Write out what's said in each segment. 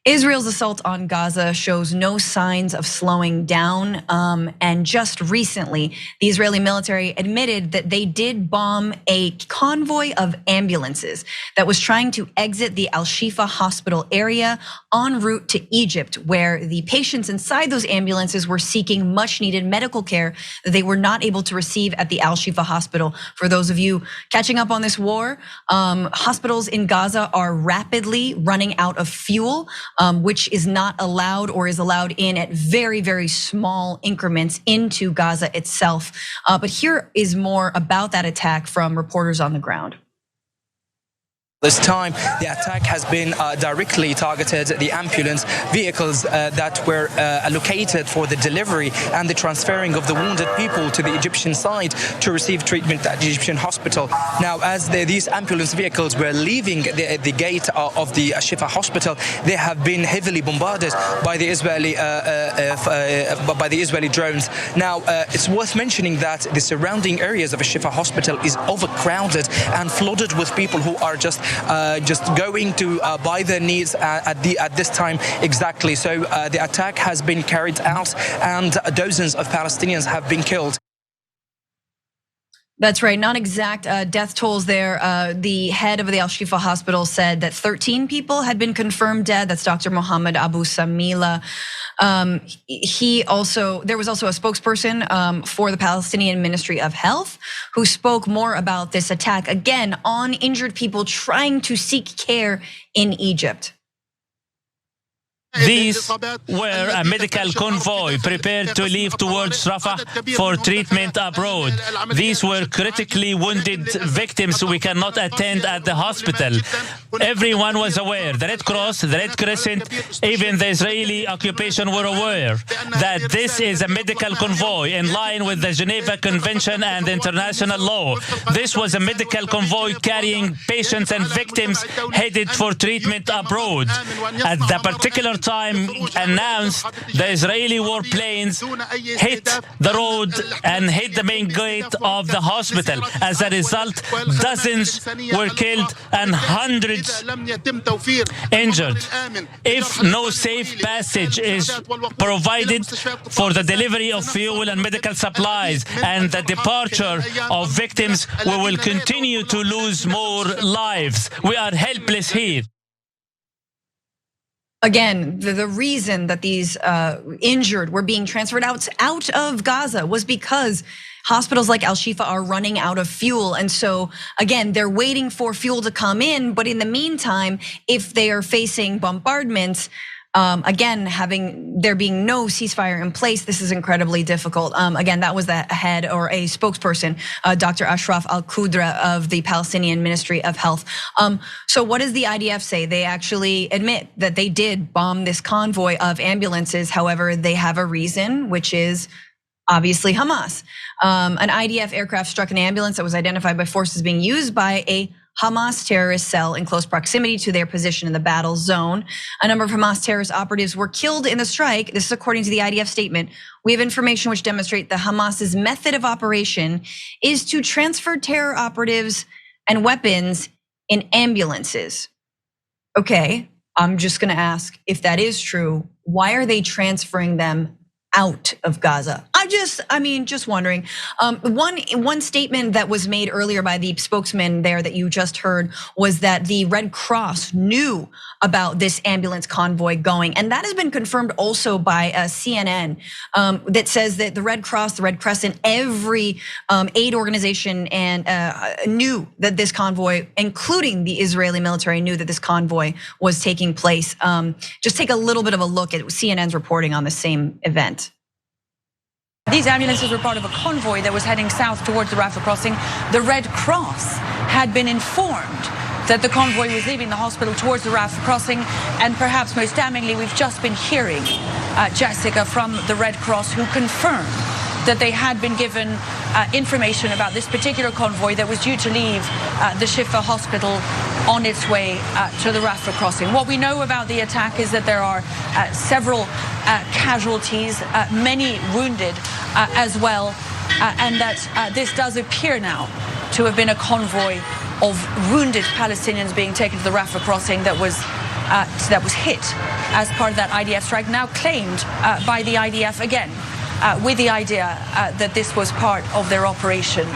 Israel's assault on Gaza shows no signs of slowing down. And just recently, the Israeli military admitted that they did bomb a convoy of ambulances that was trying to exit the Al-Shifa hospital area en route to Egypt, where the patients inside those ambulances were seeking much needed medical care that they were not able to receive at the Al-Shifa hospital. For those of you catching up on this war, hospitals in Gaza are rapidly running out of fuel, which is not allowed or is allowed in at very, very small increments into Gaza itself. But here is more about that attack from reporters on the ground. This time, the attack has been directly targeted the ambulance vehicles that were allocated for the delivery and the transferring of the wounded people to the Egyptian side to receive treatment at the Egyptian hospital. Now, as these ambulance vehicles were leaving the gate of the Al-Shifa hospital, they have been heavily bombarded by the Israeli drones. Now, it's worth mentioning that the surrounding areas of Al-Shifa hospital is overcrowded and flooded with people who are just going to buy their needs at this time exactly. So the attack has been carried out and dozens of Palestinians have been killed. That's right, not exact death tolls there. The head of the Al-Shifa hospital said that 13 people had been confirmed dead. That's Dr. Mohammed Abu Samila. There was also a spokesperson for the Palestinian Ministry of Health who spoke more about this attack, again, on injured people trying to seek care in Egypt. These were a medical convoy prepared to leave towards Rafah for treatment abroad. These were critically wounded victims we cannot attend at the hospital. Everyone was aware. The Red Cross, the Red Crescent, even the Israeli occupation were aware that this is a medical convoy in line with the Geneva Convention and international law. This was a medical convoy carrying patients and victims headed for treatment abroad. At the particular time announced, the Israeli warplanes hit the road and hit the main gate of the hospital. As a result, dozens were killed and hundreds injured. If no safe passage is provided for the delivery of fuel and medical supplies and the departure of victims, we will continue to lose more lives. We are helpless here. Again, the reason that these injured were being transferred out of Gaza was because hospitals like Al-Shifa are running out of fuel. And so again, they're waiting for fuel to come in. But in the meantime, if they are facing bombardments, again, there being no ceasefire in place, this is incredibly difficult. Again, that was the head or a spokesperson, Dr. Ashraf Al-Qudra of the Palestinian Ministry of Health. So what does the IDF say? They actually admit that they did bomb this convoy of ambulances. However, they have a reason, which is obviously Hamas. An IDF aircraft struck an ambulance that was identified by forces being used by a Hamas terrorist cell in close proximity to their position in the battle zone. A number of Hamas terrorist operatives were killed in the strike. This is according to the IDF statement. We have information which demonstrate that Hamas's method of operation is to transfer terror operatives and weapons in ambulances. Okay, I'm just gonna ask, if that is true, why are they transferring them out of Gaza? Just wondering. One statement that was made earlier by the spokesman there that you just heard was that the Red Cross knew about this ambulance convoy going, and that has been confirmed also by CNN that says that the Red Cross, the Red Crescent, every aid organization and knew that this convoy, including the Israeli military, knew that this convoy was taking place. Just take a little bit of a look at CNN's reporting on the same event. These ambulances were part of a convoy that was heading south towards the Rafah crossing. The Red Cross had been informed that the convoy was leaving the hospital towards the Rafah crossing, and perhaps most damningly, we've just been hearing, Jessica, from the Red Cross, who confirmed that they had been given information about this particular convoy that was due to leave the Shifa hospital on its way to the Rafah crossing. What we know about the attack is that there are several casualties, many wounded as well, and that this does appear now to have been a convoy of wounded Palestinians being taken to the Rafah crossing that was that was hit as part of that IDF strike, now claimed by the IDF again, with the idea that this was part of their operation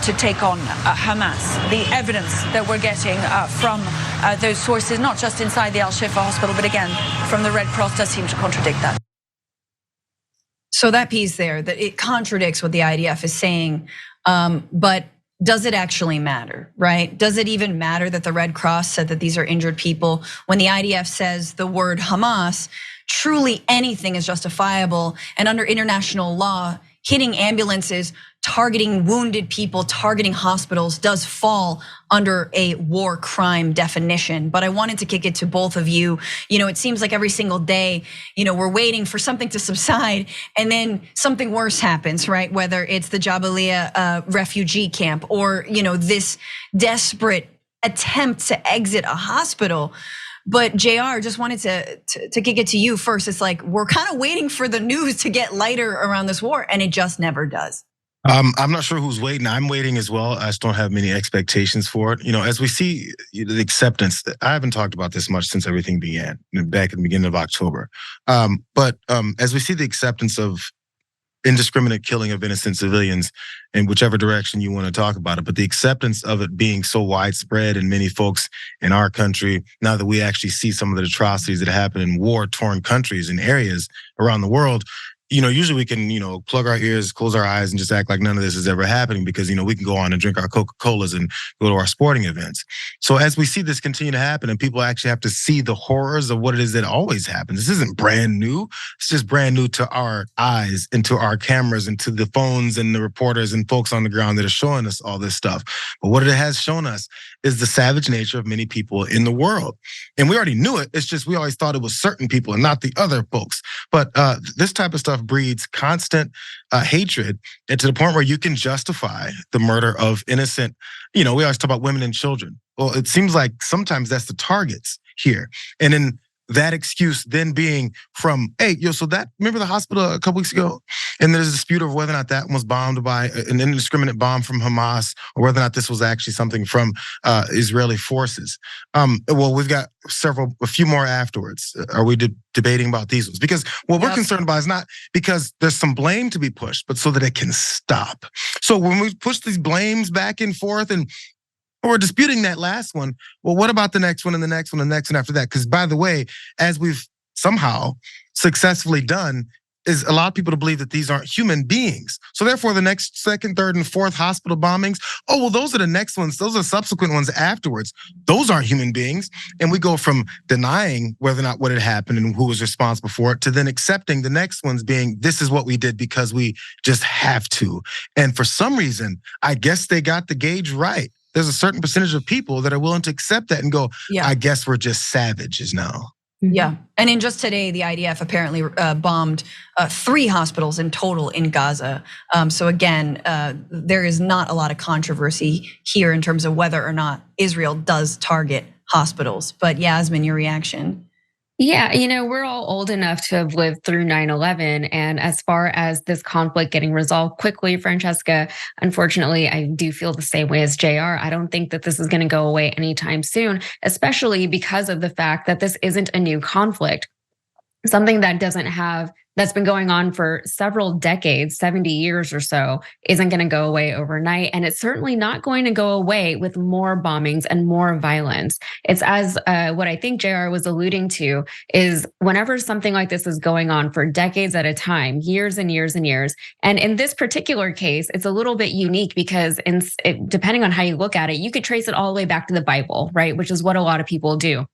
to take on Hamas. The evidence that we're getting from those sources, not just inside the Al-Shifa hospital, but again, from the Red Cross, does seem to contradict that. So that piece there, that it contradicts what the IDF is saying, but does it actually matter, right? Does it even matter that the Red Cross said that these are injured people when the IDF says the word Hamas? Truly anything is justifiable, and under international law, hitting ambulances, targeting wounded people, targeting hospitals does fall under a war crime definition. But I wanted to kick it to both of you. It seems like every single day, we're waiting for something to subside and then something worse happens, right? Whether it's the Jabalia refugee camp or, this desperate attempt to exit a hospital. But Jayar, just wanted to kick it to you first. It's like we're kind of waiting for the news to get lighter around this war, and it just never does. I'm not sure who's waiting. I'm waiting as well. I just don't have many expectations for it. As we see the acceptance, I haven't talked about this much since everything began back at the beginning of October. But as we see the acceptance of indiscriminate killing of innocent civilians in whichever direction you want to talk about it, but the acceptance of it being so widespread and many folks in our country, now that we actually see some of the atrocities that happen in war-torn countries and areas around the world, usually we can, plug our ears, close our eyes, and just act like none of this is ever happening because, we can go on and drink our Coca-Colas and go to our sporting events. So as we see this continue to happen and people actually have to see the horrors of what it is that always happens, this isn't brand new. It's just brand new to our eyes and to our cameras and to the phones and the reporters and folks on the ground that are showing us all this stuff. But what it has shown us is the savage nature of many people in the world. And we already knew it. It's just we always thought it was certain people and not the other folks. But this type of stuff breeds constant hatred, and to the point where you can justify the murder of innocent, we always talk about women and children. Well, it seems like sometimes that's the targets here. And then that excuse then being from, hey, remember the hospital a couple weeks ago? And there's a dispute over whether or not that one was bombed by an indiscriminate bomb from Hamas or whether or not this was actually something from Israeli forces. Well, we've got a few more afterwards. Are we debating about these ones? Because what we're concerned about is not because there's some blame to be pushed, but so that it can stop. So when we push these blames back and forth and we're disputing that last one, well, what about the next one and the next one and the next one after that? Because by the way, as we've somehow successfully done, is a lot of people to believe that these aren't human beings. So therefore, the next second, third, and fourth hospital bombings, oh, well, those are the next ones. Those are subsequent ones afterwards. Those aren't human beings. And we go from denying whether or not what had happened and who was responsible for it to then accepting the next ones being, this is what we did because we just have to. And for some reason, I guess they got the gauge right. There's a certain percentage of people that are willing to accept that and go, I guess we're just savages now. Yeah, and in just today, the IDF apparently bombed 3 hospitals in total in Gaza. So again, there is not a lot of controversy here in terms of whether or not Israel does target hospitals. But Yasmin, your reaction? Yeah, we're all old enough to have lived through 9/11. And as far as this conflict getting resolved quickly, Francesca, unfortunately, I do feel the same way as Jayar. I don't think that this is going to go away anytime soon, especially because of the fact that this isn't a new conflict. Something that's been going on for several decades, 70 years or so, isn't going to go away overnight. And it's certainly not going to go away with more bombings and more violence. It's as what I think Jayar was alluding to is whenever something like this is going on for decades at a time, years and years and years. And in this particular case, it's a little bit unique because depending on how you look at it, you could trace it all the way back to the Bible, right? Which is what a lot of people do.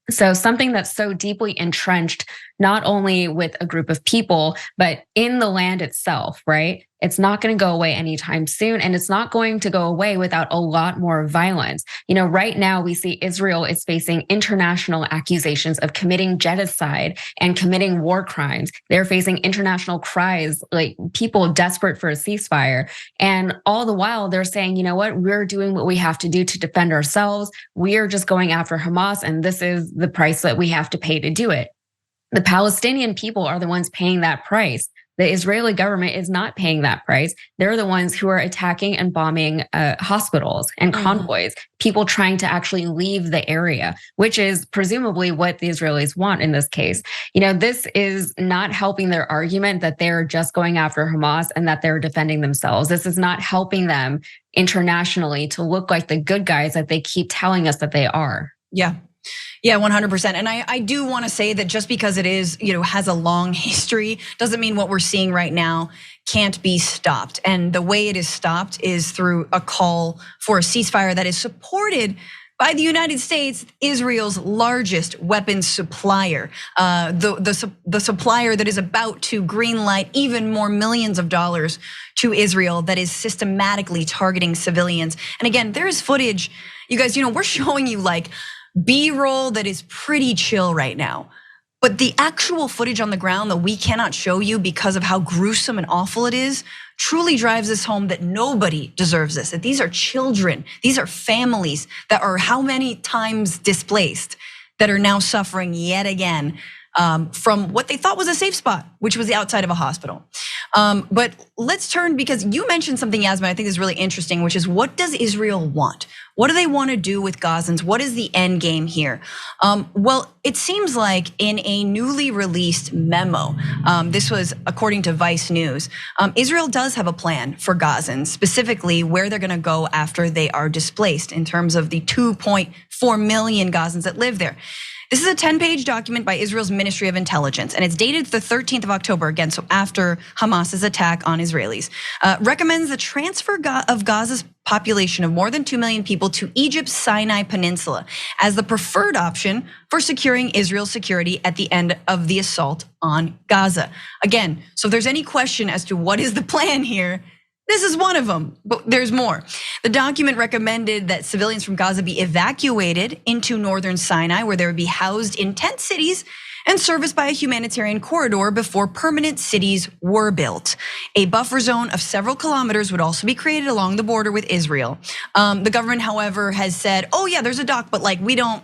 So something that's so deeply entrenched, not only with a group of people, but in the land itself, right? It's not going to go away anytime soon. And it's not going to go away without a lot more violence. Right now we see Israel is facing international accusations of committing genocide and committing war crimes. They're facing international cries, like people desperate for a ceasefire. And all the while they're saying, you know what, we're doing what we have to do to defend ourselves. We're just going after Hamas. And this is the price that we have to pay to do it. The Palestinian people are the ones paying that price. The Israeli government is not paying that price. They're the ones who are attacking and bombing hospitals and convoys, people trying to actually leave the area, which is presumably what the Israelis want in this case. This is not helping their argument that they're just going after Hamas and that they're defending themselves. This is not helping them internationally to look like the good guys that they keep telling us that they are. Yeah. Yeah, 100%. And I do want to say that just because it is, has a long history, doesn't mean what we're seeing right now can't be stopped. And the way it is stopped is through a call for a ceasefire that is supported by the United States, Israel's largest weapons supplier, the supplier that is about to greenlight even more millions of dollars to Israel that is systematically targeting civilians. And again, there is footage, you guys, we're showing you like B-roll that is pretty chill right now. But the actual footage on the ground that we cannot show you because of how gruesome and awful it is truly drives this home that nobody deserves this. That these are children, these are families that are how many times displaced that are now suffering yet again from what they thought was a safe spot, which was the outside of a hospital. But let's turn, because you mentioned something, Yasmin, I think is really interesting, which is what does Israel want? What do they want to do with Gazans? What is the end game here? Well, it seems like in a newly released memo, this was according to Vice News, Israel does have a plan for Gazans, specifically where they're going to go after they are displaced in terms of the 2.4 million Gazans that live there. This is a 10-page document by Israel's Ministry of Intelligence, and it's dated the 13th of October, again, so after Hamas's attack on Israelis. Recommends the transfer of Gaza's population of more than 2 million people to Egypt's Sinai Peninsula as the preferred option for securing Israel's security at the end of the assault on Gaza. Again, so if there's any question as to what is the plan here, this is one of them, but there's more. The document recommended that civilians from Gaza be evacuated into northern Sinai, where they would be housed in tent cities and serviced by a humanitarian corridor before permanent cities were built. A buffer zone of several kilometers would also be created along the border with Israel. The government, however, has said, oh yeah, there's a dock, but like we don't,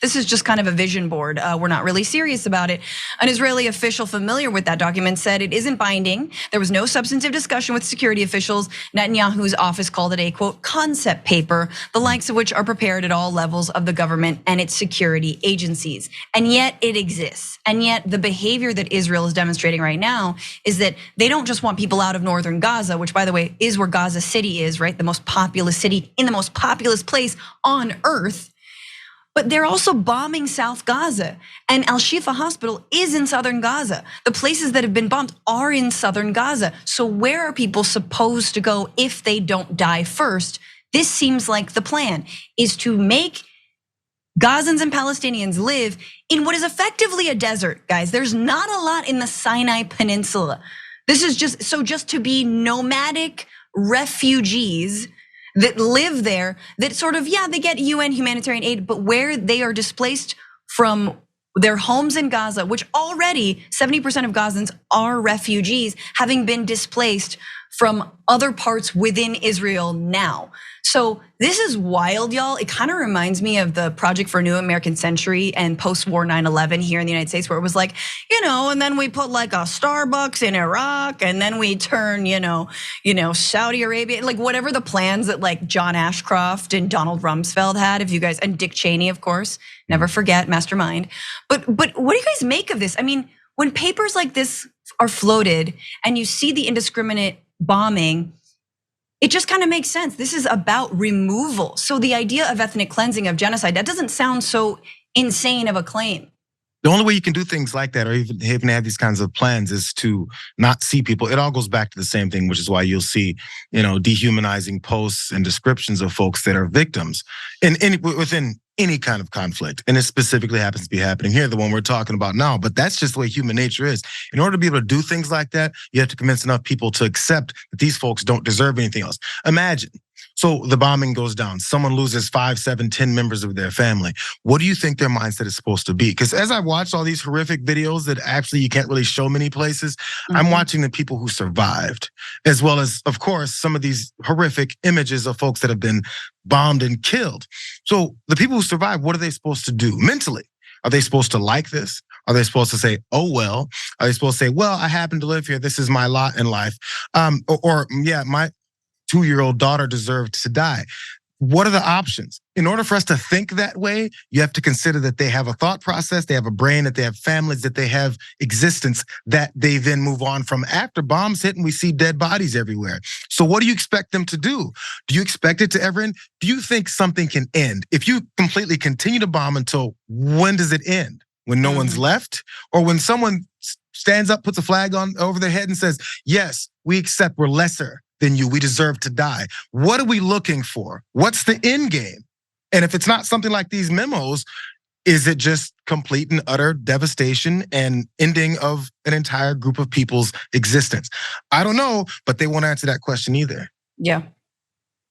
this is just kind of a vision board. We're not really serious about it. An Israeli official familiar with that document said it isn't binding. There was no substantive discussion with security officials. Netanyahu's office called it a, quote, concept paper, the likes of which are prepared at all levels of the government and its security agencies. And yet it exists. And yet the behavior that Israel is demonstrating right now is that they don't just want people out of northern Gaza, which by the way is where Gaza City is, right? The most populous city in the most populous place on earth. But they're also bombing South Gaza, and Al-Shifa hospital is in southern Gaza. The places that have been bombed are in southern Gaza. So where are people supposed to go if they don't die first? This seems like the plan is to make Gazans and Palestinians live in what is effectively a desert, guys. There's not a lot in the Sinai Peninsula. This is just to be nomadic refugees that live there, that sort of, yeah, they get UN humanitarian aid, but where they are displaced from their homes in Gaza, which already 70% of Gazans are refugees, having been displaced from other parts within Israel now. So this is wild, y'all. It kind of reminds me of the Project for a New American Century and post-war 9/11 here in the United States, where it was like, and then we put like a Starbucks in Iraq, and then we turn, Saudi Arabia, like whatever the plans that like John Ashcroft and Donald Rumsfeld had, if you guys, and Dick Cheney, of course, never forget, mastermind. But what do you guys make of this? I mean, when papers like this are floated and you see the indiscriminate bombing, it just kind of makes sense. This is about removal. So the idea of ethnic cleansing, of genocide, that doesn't sound so insane of a claim. The only way you can do things like that, or even have these kinds of plans, is to not see people. It all goes back to the same thing, which is why you'll see, dehumanizing posts and descriptions of folks that are victims within any kind of conflict. And it specifically happens to be happening here, the one we're talking about now. But that's just the way human nature is. In order to be able to do things like that, you have to convince enough people to accept that these folks don't deserve anything else. Imagine, so the bombing goes down. Someone loses 5, 7, 10 members of their family. What do you think their mindset is supposed to be? Because as I watch all these horrific videos that actually you can't really show many places, I'm watching the people who survived, as well as, of course, some of these horrific images of folks that have been bombed and killed. So the people who survive, what are they supposed to do mentally? Are they supposed to like this? Are they supposed to say, oh, well? Are they supposed to say, well, I happen to live here. This is my lot in life. Yeah, my 2-year-old daughter deserved to die. What are the options? In order for us to think that way, you have to consider that they have a thought process, they have a brain, that they have families, that they have existence that they then move on from after bombs hit and we see dead bodies everywhere. So what do you expect them to do? Do you expect it to ever end? Do you think something can end? If you completely continue to bomb until when does it end? When no one's left? Or when someone stands up, puts a flag on over their head and says, yes, we accept, we're lesser than you, we deserve to die. What are we looking for? What's the end game? And if it's not something like these memos, is it just complete and utter devastation and ending of an entire group of people's existence? I don't know, but they won't answer that question either. Yeah.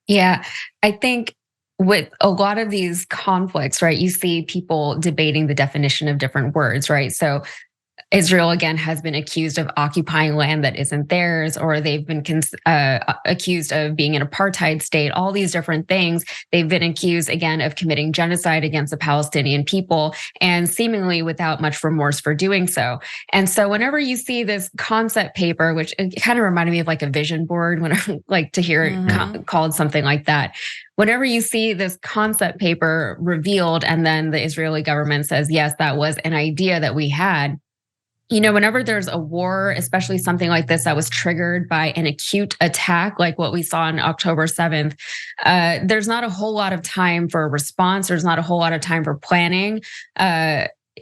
Yeah, I think with a lot of these conflicts, right, you see people debating the definition of different words, right? So Israel, again, has been accused of occupying land that isn't theirs, or they've been accused of being an apartheid state, all these different things. They've been accused, again, of committing genocide against the Palestinian people, and seemingly without much remorse for doing so. And so whenever you see this concept paper, which it kind of reminded me of like a vision board, when I like to hear it called something like that. Whenever you see this concept paper revealed, and then the Israeli government says, yes, that was an idea that we had. You know, whenever there's a war, especially something like this that was triggered by an acute attack, like what we saw on October 7th, there's not a whole lot of time for a response. There's not a whole lot of time for planning.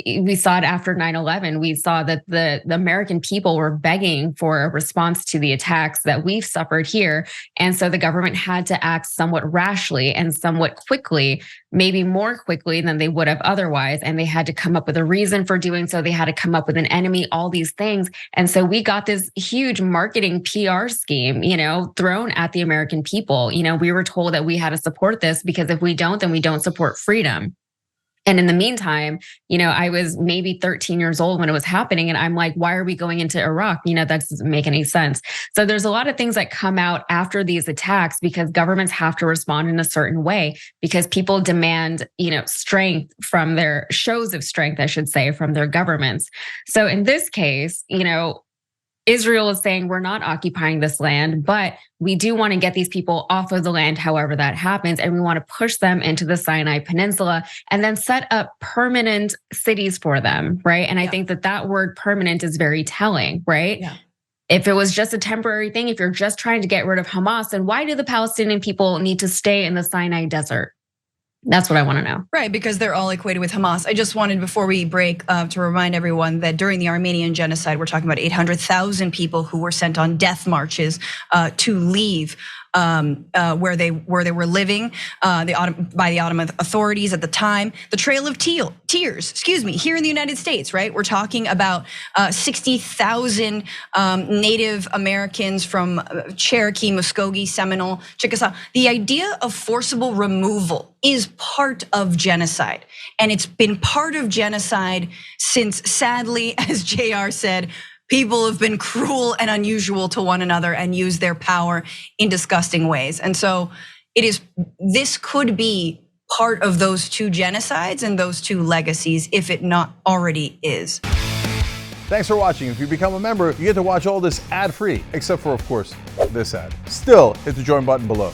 We saw it after 9/11. We saw that the American people were begging for a response to the attacks that we've suffered here. And so the government had to act somewhat rashly and somewhat quickly, maybe more quickly than they would have otherwise. And they had to come up with a reason for doing so. They had to come up with an enemy, all these things. And so we got this huge marketing PR scheme, you know, thrown at the American people. You know, we were told that we had to support this because if we don't, then we don't support freedom. And in the meantime, you know, I was maybe 13 years old when it was happening. And I'm like, why are we going into Iraq? You know, that doesn't make any sense. So there's a lot of things that come out after these attacks because governments have to respond in a certain way because people demand, you know, strength from their shows of strength, I should say, from their governments. So in this case, you know, Israel is saying we're not occupying this land, but we do want to get these people off of the land however that happens. And we want to push them into the Sinai Peninsula and then set up permanent cities for them, right? And I think that that word permanent is very telling, right? Yeah. If it was just a temporary thing, if you're just trying to get rid of Hamas, then why do the Palestinian people need to stay in the Sinai desert? That's what I want to know. Right, because they're all equated with Hamas. I just wanted, before we break, to remind everyone that during the Armenian genocide, we're talking about 800,000 people who were sent on death marches to leave where they were living by the Ottoman authorities at the time. The Trail of Tears, here in the United States, right? We're talking about 60,000 Native Americans from Cherokee, Muskogee, Seminole, Chickasaw. The idea of forcible removal is part of genocide. And it's been part of genocide since, sadly, as Jayar said, people have been cruel and unusual to one another and use their power in disgusting ways. And so this could be part of those two genocides and those two legacies, if it not already is. Thanks for watching. If you become a member, you get to watch all this ad-free, except for, of course, this ad. Still, hit the join button below.